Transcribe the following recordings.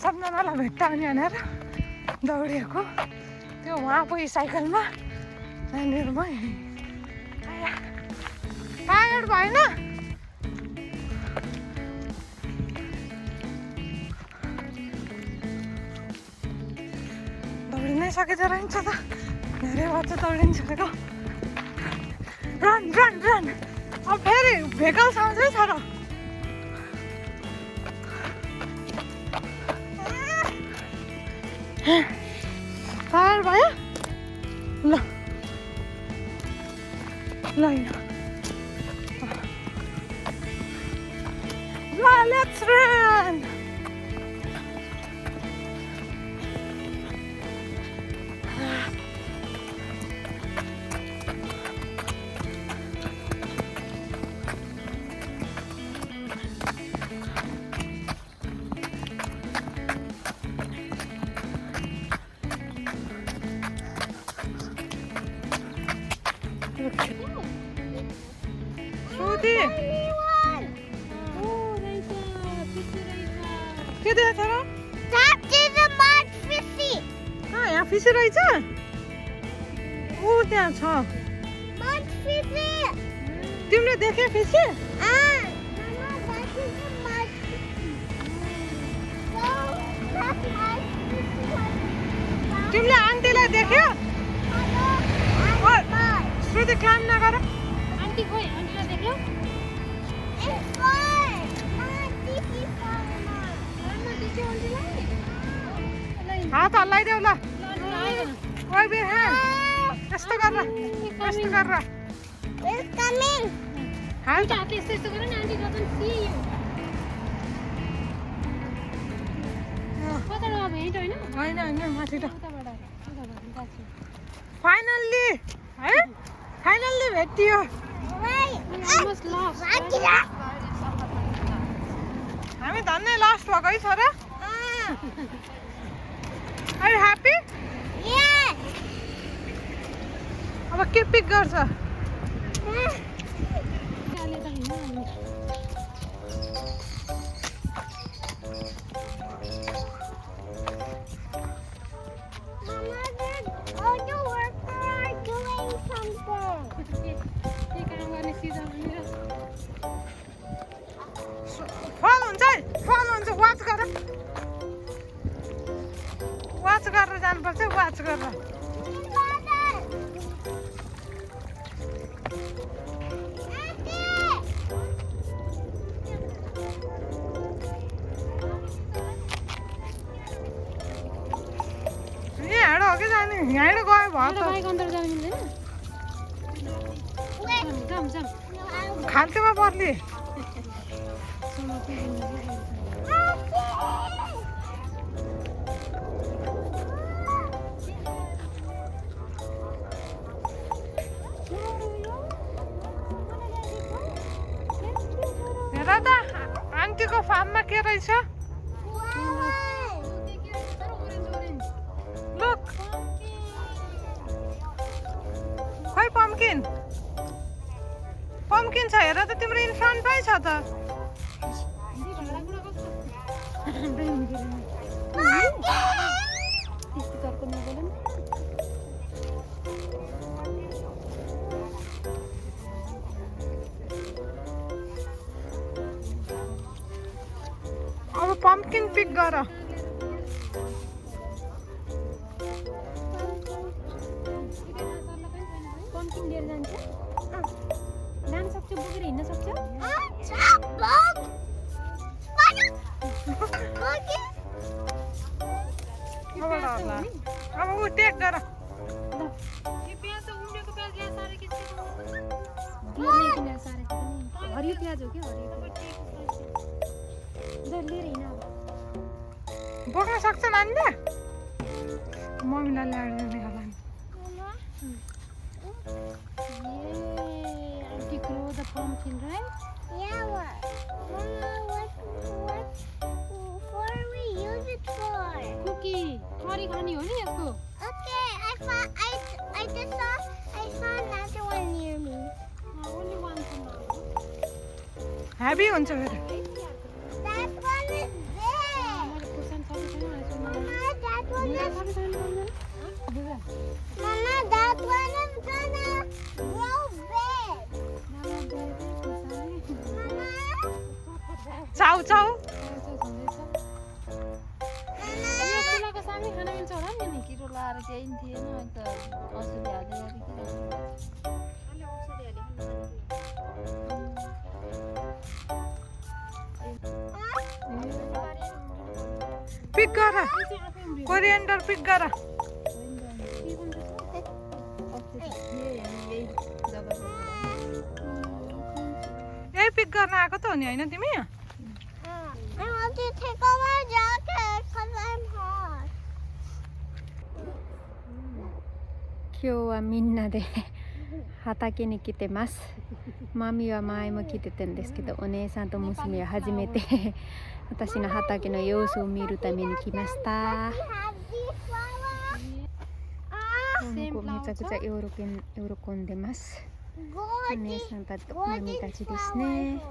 सबजनालाई भेट्टा नि भनेर दौडिएको त्यो उहाँ पुगी साइकलमा नानीहरूमा टायर्ड भएन दौडिनै सकेको रहन्छ त धेरै बच्चा दौडिन सकेको रन रन रन अब फेरि भेकल्स आउँछ छ र टायर भयो ल ल let's run Shruti. Oh, right. के देखेको छ र? That is a mud fishy. यहाँ फिसी रहेछ? ऊ त्यहाँ छ। Mud fishy. तिमीले देख्यौ fishy? Mama, that is a mud fishy. So, that mud fishy was तिमीले आन्टीलाई देख्यौ? श्रुति क्लाम नगर। आन्टी खोइ, आन्टीलाई देख्यौ? It's fun. Mama, Titi found mom. Mama, Titi आन्टीलाई? हात हल्लाइदेऊ ल। कोही बेर यस्तो गर यस्तो गर। It's coming. हात हातले यस्तो यस्तो गर न आन्टी doesn't see you. कताबाट अब हेट होइन? होइन होइन माथि त उताबाट फाइनल्ली है फाइनल्ली भेटियो almost lost. हामी धन्नै लास्ट भएको है छोरा आर यु ह्याप्पी Yes. अब के पिक गर्छ Mama, all the workers are doing something. फल हुन्छ है फल हुन्छ वाच गरेर जानुपर्छ वाच गरेर यहाँबाट हो कि जाने यहाँबाट गयो भयो त खाल्केमा पर्ने हेर त आन्टीको फार्ममा के रहेछ लुक खै पम्किन पम्किन छ हेर त तिम्रो इन्फ्रन्टमै छ त अब पम्किन पिक गर पम्किन लिएर जान्छ लान सक्छ बोकेर हिँड्न सक्छ अब ऊ टेक गर हरियो प्याज हो क्या हरियो लिएर हिँड अब बोक्न सक्छ नानीले मम्मीलाई ल्याएर दिने होला नि Auntie grow the pumpkin, right? Yeah, what? Mama, what for we use it for? Cookie. Thori khani ho ni yasko. Okay, I saw another one near me. Only one for now. Heavy हुन्छ फेरि That one is there. Mama, that one is gonna grow big. Mama, चाउ चाउ यो फुलाको सामी खान मिल्छ होला नि नि किरो लाएर केही नि थिएन अन्त औषधि हाल्दै पिक गर कोरिएन्डर पिक गर यही पिक गर्न आएको त हो नि होइन तिमी I want to take off my jacket because I'm hot. 今日はみんなで畑に来てます。マミは前も来てたんですけど、お姉さんと娘は初めて私の畑の様子を見るために来ました。 We have these flowers. めちゃくちゃ喜んでます。お姉 Gorgeous, さんたちとマミたちですね。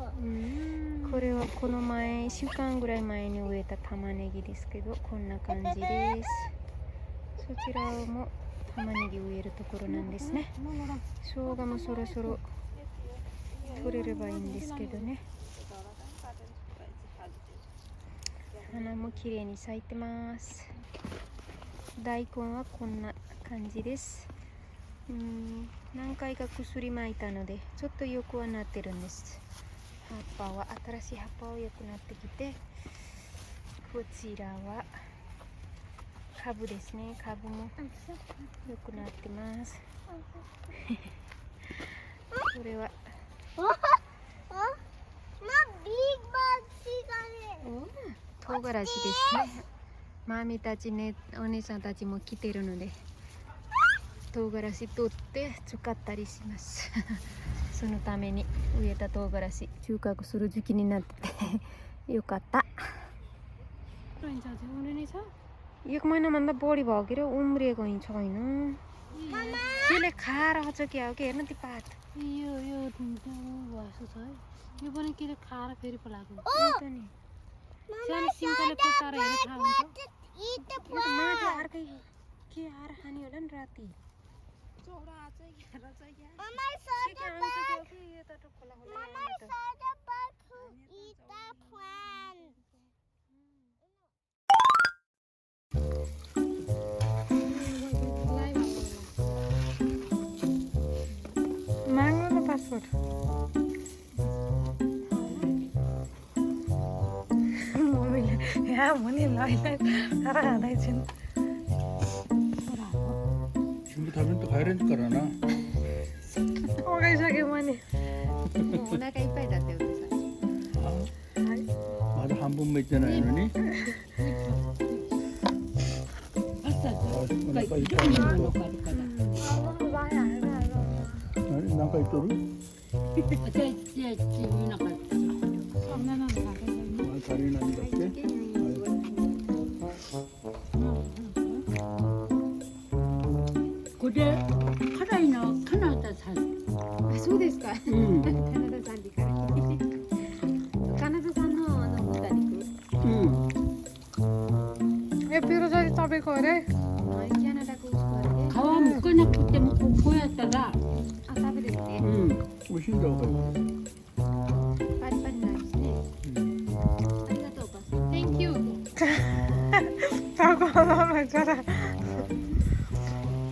これはこの前1週間ぐらい前に植えた玉ねぎですけど、こんな感じです。そちらも玉ねぎ植えるところなんですね。生姜もそろそろ取れればいいんですけどね。花も綺麗に咲いてます。大根はこんな感じです。何回か薬撒いたのでちょっとよくはなってるんです。葉っぱは新しい葉っぱは良くなってきて、こちらは株ですね。株も良くなってます。これは Oh, not big bugs. She got it. 唐辛子ですね。マミたちね、お姉さんたちも来てるので唐辛子取って使ったりしますそのために植えた唐辛子収穫する時期になっててよかった。एक महिनाभन्दा बढी भयो के र उम्रिएको नि छैन। त्यसले खाएर हचक्या हो कि हेर्न त्यो पात यो भएछ छ है यो पनि के खाएर फेरि पलाएको त नि सानो सिम्काले पकाएर हेरेर थाहा हुन्छ Eat the यो त माटो अर्कै के आएर खाने होला नि राति। Mama, I saw the bug. Mama, I saw the bug who eat the plant. माग्नु न पासपोर्ट मम्मीले यहाँ मुनि लैलाई खाँदैछन् 타면 또 가야 되니까 그러나. पकाइसकेँ मैलेお腹いっぱいだってお父さん。 맞아 한 번만 있잖아 이놈이. 아니 나가 있더루. 다리 나니 같게. 고대 카라이나 카나다 산 あ、そうですか。カナダ産地から来て。カナダ産の豚肉。 ए पिरोजरी तपाईँको अरे キャナダコースコアで。 가와 묶어놓기 때문에 보였다가 あ、食べてみて。 오신다고. パリパリなんですね。ありがとうお母さん。Thank you。 저거 너무 잘해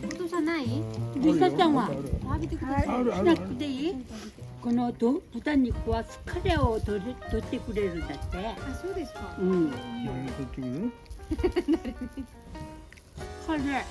お父さんない？ 리사짱아 食べてください。 알아 し 알아. なくていいこの豚肉はスカレを取ってくれるんだってあ、そうですか。 저쪽에. カレ